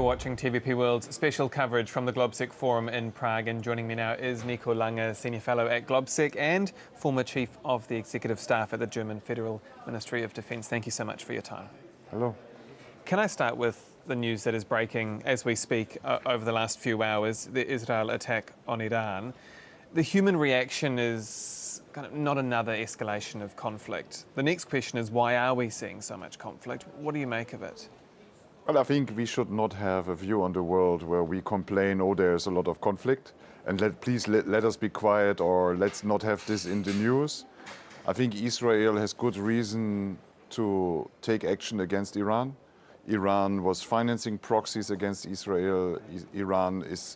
watching TVP World's special coverage from the GLOBSEC Forum in Prague, and joining me now is Nico Lange, Senior Fellow at GLOBSEC and former Chief of the Executive Staff at the German Federal Ministry of Defence. Thank you so much for your time. Hello. Can I start with the news that is breaking as we speak over the last few hours, the Israel attack on Iran? The human reaction is kind of not another escalation of conflict. The next question is, why are we seeing so much conflict? What do you make of it? Well, I think we should not have a view on the world where we complain, oh, there's a lot of conflict, and please let us be quiet, or let's not have this in the news. I think Israel has good reason to take action against Iran. Iran was financing proxies against Israel. Iran is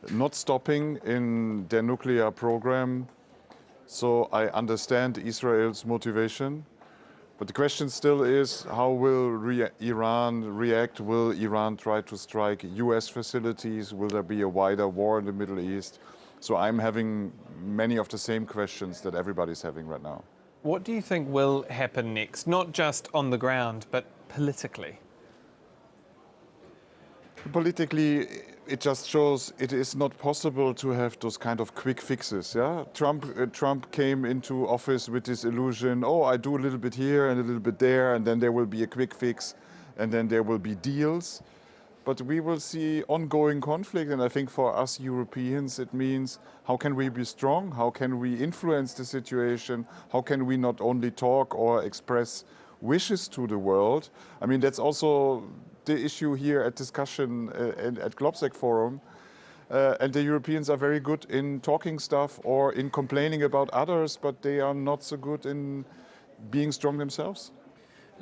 not stopping in their nuclear program. So I understand Israel's motivation. But the question still is, how will Iran react? Will Iran try to strike US facilities? Will there be a wider war in the Middle East? So I'm having many of the same questions that everybody's having right now. What do you think will happen next? Not just on the ground, but politically? Politically, it just shows it is not possible to have those kind of quick fixes. Yeah, Trump came into office with this illusion: oh, I do a little bit here and a little bit there, and then there will be a quick fix, and then there will be deals. But we will see ongoing conflict, and I think for us Europeans, it means how can we be strong? How can we influence the situation? How can we not only talk or express wishes to the world? I mean, that's also the issue here at discussion at GLOBSEC Forum. And the Europeans are very good in talking stuff or in complaining about others, but they are not so good in being strong themselves.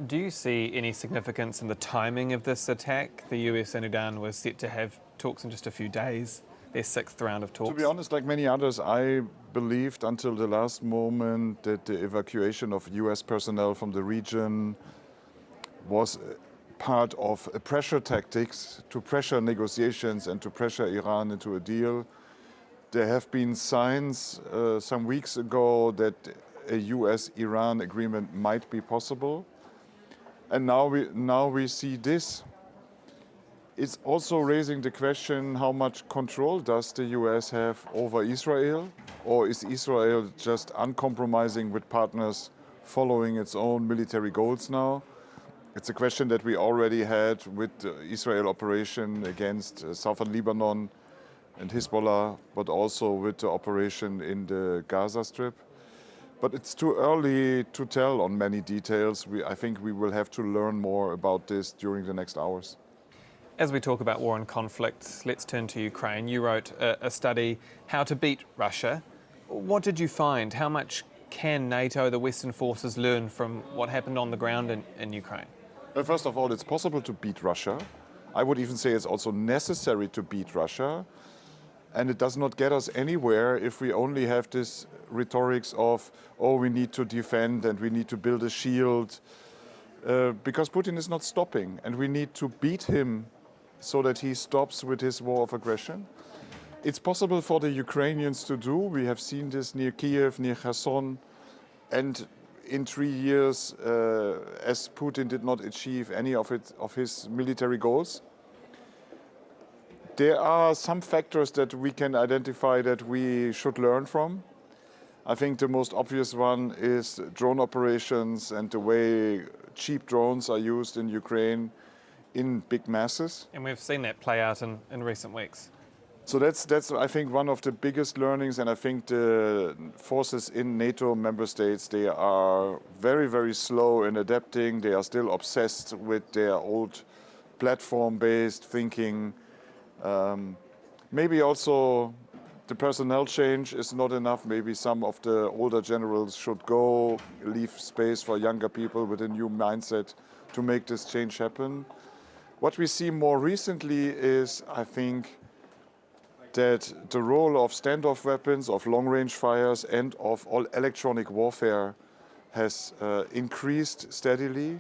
Do you see any significance in the timing of this attack? The US and Iran were set to have talks in just a few days, their sixth round of talks. To be honest, like many others, I believed until the last moment that the evacuation of US personnel from the region was part of pressure tactics to pressure negotiations and to pressure Iran into a deal. There have been signs some weeks ago that a US-Iran agreement might be possible. And now we see this. It's also raising the question, how much control does the US have over Israel? Or is Israel just uncompromising with partners following its own military goals now? It's a question that we already had with the Israel operation against southern Lebanon and Hezbollah, but also with the operation in the Gaza Strip. But it's too early to tell on many details. I think we will have to learn more about this during the next hours. As we talk about war and conflict, let's turn to Ukraine. You wrote a study, How to Beat Russia. What did you find? How much can NATO, the Western forces, learn from what happened on the ground in Ukraine? Well, first of all, it's possible to beat Russia. I would even say it's also necessary to beat Russia. And it does not get us anywhere if we only have this rhetorics of, oh, we need to defend and we need to build a shield. Because Putin is not stopping, and we need to beat him so that he stops with his war of aggression. It's possible for the Ukrainians to do. We have seen this near Kiev, near Kherson, and in 3 years, as Putin did not achieve any of his military goals. There are some factors that we can identify that we should learn from. I think the most obvious one is drone operations and the way cheap drones are used in Ukraine in big masses. And we've seen that play out in recent weeks. So that's I think one of the biggest learnings, and I think the forces in NATO member states, they are very, very slow in adapting. They are still obsessed with their old platform-based thinking. Maybe also the personnel change is not enough. Maybe some of the older generals should go, leave space for younger people with a new mindset to make this change happen. What we see more recently is, I think, that the role of standoff weapons, of long-range fires, and of all electronic warfare has increased steadily.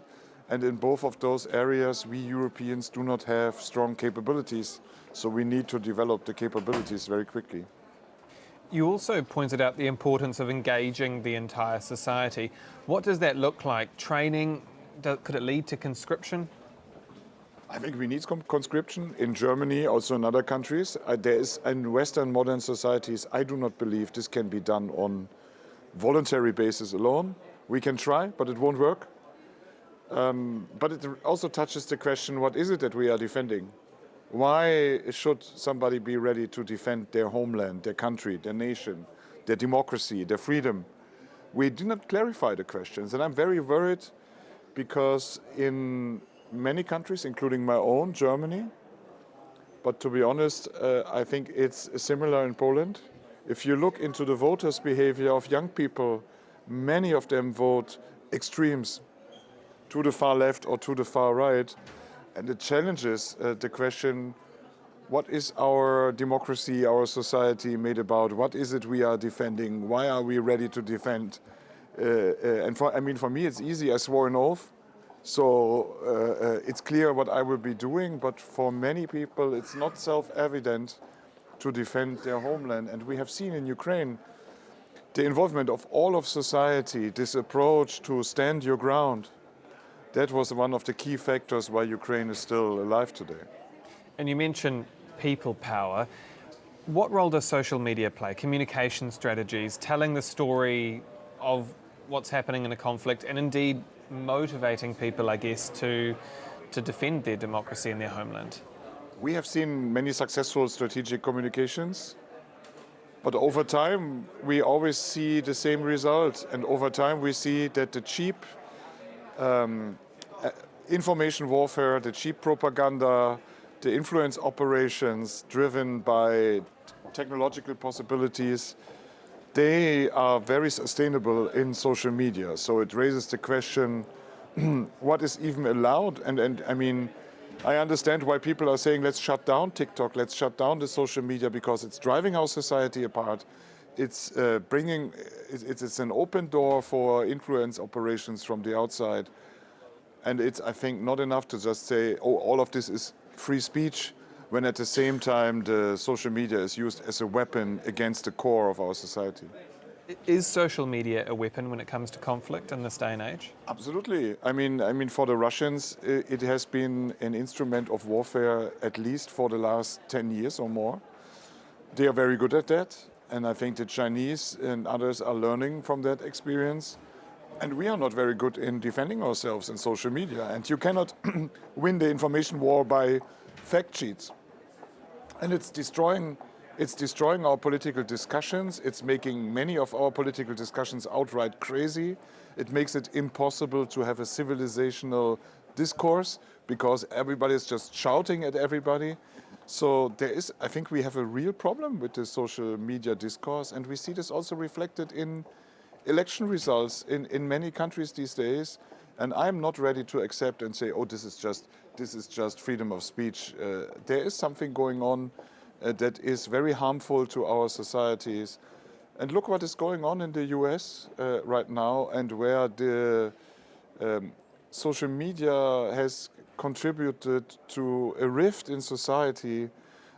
And in both of those areas, we Europeans do not have strong capabilities. So we need to develop the capabilities very quickly. You also pointed out the importance of engaging the entire society. What does that look like? Training? Could it lead to conscription? I think we need conscription in Germany, also in other countries. There is in Western modern societies, I do not believe this can be done on voluntary basis alone. We can try, but it won't work. But it also touches the question, what is it that we are defending? Why should somebody be ready to defend their homeland, their country, their nation, their democracy, their freedom? We did not clarify the questions, and I'm very worried because in many countries, including my own, Germany, but to be honest, I think it's similar in Poland. If you look into the voters' behavior of young people, many of them vote extremes, to the far left or to the far right. And it challenges the question, what is our democracy, our society made about? What is it we are defending? Why are we ready to defend? For me, it's easy. I swore an oath. So it's clear what I will be doing. But for many people, it's not self-evident to defend their homeland. And we have seen in Ukraine the involvement of all of society, this approach to stand your ground. That was one of the key factors why Ukraine is still alive today. And you mentioned people power. What role does social media play? Communication strategies, telling the story of what's happening in a conflict, and indeed motivating people, I guess, to defend their democracy in their homeland. We have seen many successful strategic communications, but over time we always see the same result. And over time we see that the cheap information warfare, the cheap propaganda, the influence operations driven by technological possibilities, they are very sustainable in social media. So it raises the question, what is even allowed? And I mean, I understand why people are saying, let's shut down TikTok, let's shut down the social media, because it's driving our society apart. It's it's an open door for influence operations from the outside. And it's, I think, not enough to just say, oh, all of this is free speech, when at the same time the social media is used as a weapon against the core of our society. Is social media a weapon when it comes to conflict in this day and age? Absolutely. I mean, for the Russians, it has been an instrument of warfare at least for the last 10 years or more. They are very good at that, and I think the Chinese and others are learning from that experience. And we are not very good in defending ourselves in social media. And you cannot win the information war by fact sheets. And it's destroying our political discussions. It's making many of our political discussions outright crazy. It makes it impossible to have a civilizational discourse because everybody is just shouting at everybody. So I think we have a real problem with the social media discourse. And we see this also reflected in election results in many countries these days, and I'm not ready to accept and say, oh, this is just freedom of speech. There is something going on that is very harmful to our societies. And look what is going on in the US right now, and where the social media has contributed to a rift in society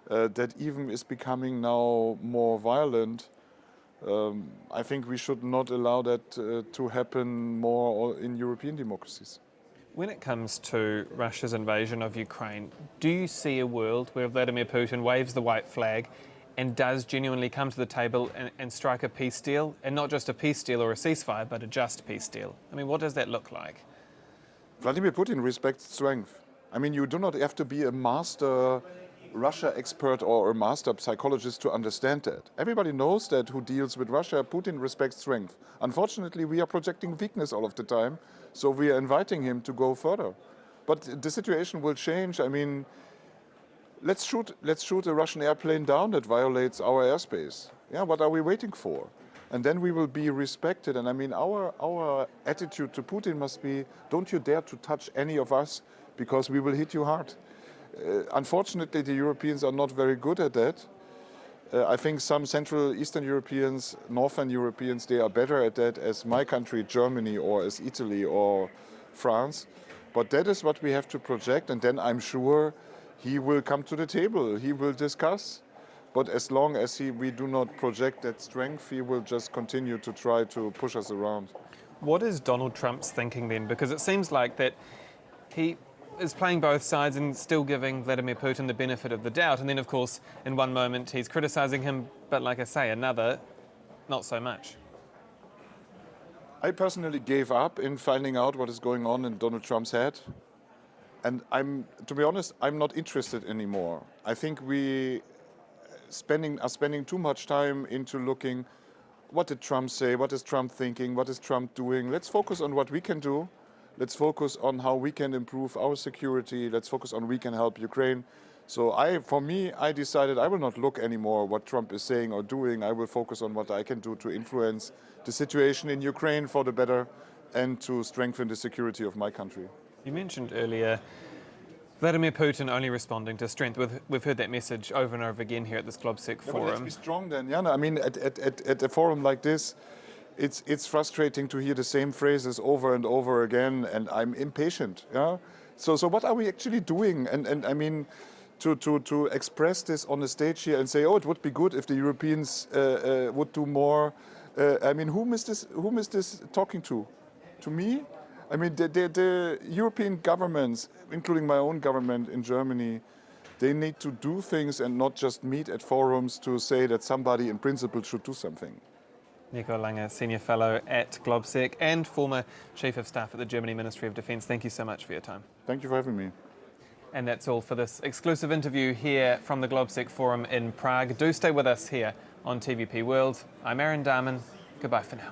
that even is becoming now more violent. I think we should not allow that to happen more in European democracies. When it comes to Russia's invasion of Ukraine, do you see a world where Vladimir Putin waves the white flag and does genuinely come to the table and strike a peace deal, and not just a peace deal or a ceasefire, but a just peace deal? I mean, what does that look like? Vladimir Putin respects strength. I mean, you do not have to be a master Russia expert or a master psychologist to understand that. Everybody knows that who deals with Russia. Putin respects strength. Unfortunately, we are projecting weakness all of the time, so we are inviting him to go further. But the situation will change. I mean, let's shoot a Russian airplane down that violates our airspace. Yeah, what are we waiting for? And then we will be respected. And I mean, our attitude to Putin must be, don't you dare to touch any of us, because we will hit you hard. Unfortunately, the Europeans are not very good at that. I think some Central Eastern Europeans, Northern Europeans, they are better at that, as my country, Germany, or as Italy or France. But that is what we have to project, and then I'm sure he will come to the table, he will discuss. But as long as we do not project that strength, he will just continue to try to push us around. What is Donald Trump's thinking then? Because it seems like that he is playing both sides and still giving Vladimir Putin the benefit of the doubt. And then, of course, in one moment he's criticising him, but like I say, another, not so much. I personally gave up in finding out what is going on in Donald Trump's head. And to be honest, I'm not interested anymore. I think we are spending too much time into looking, what did Trump say? What is Trump thinking? What is Trump doing? Let's focus on what we can do. Let's focus on how we can improve our security. Let's focus on we can help Ukraine. So for me, I decided I will not look anymore what Trump is saying or doing. I will focus on what I can do to influence the situation in Ukraine for the better and to strengthen the security of my country. You mentioned earlier Vladimir Putin only responding to strength. We've heard that message over and over again here at this GLOBSEC forum. But let's be strong then, Jana. I mean, at a forum like this, it's frustrating to hear the same phrases over and over again, and I'm impatient. Yeah. So what are we actually doing? And I mean, to express this on the stage here and say, oh, it would be good if the Europeans would do more. I mean, whom is this talking to? To me? I mean, the European governments, including my own government in Germany, they need to do things and not just meet at forums to say that somebody in principle should do something. Nico Lange, Senior Fellow at GLOBSEC and former Chief of Staff at the Germany Ministry of Defence. Thank you so much for your time. Thank you for having me. And that's all for this exclusive interview here from the GLOBSEC Forum in Prague. Do stay with us here on TVP World. I'm Dahmen. Goodbye for now.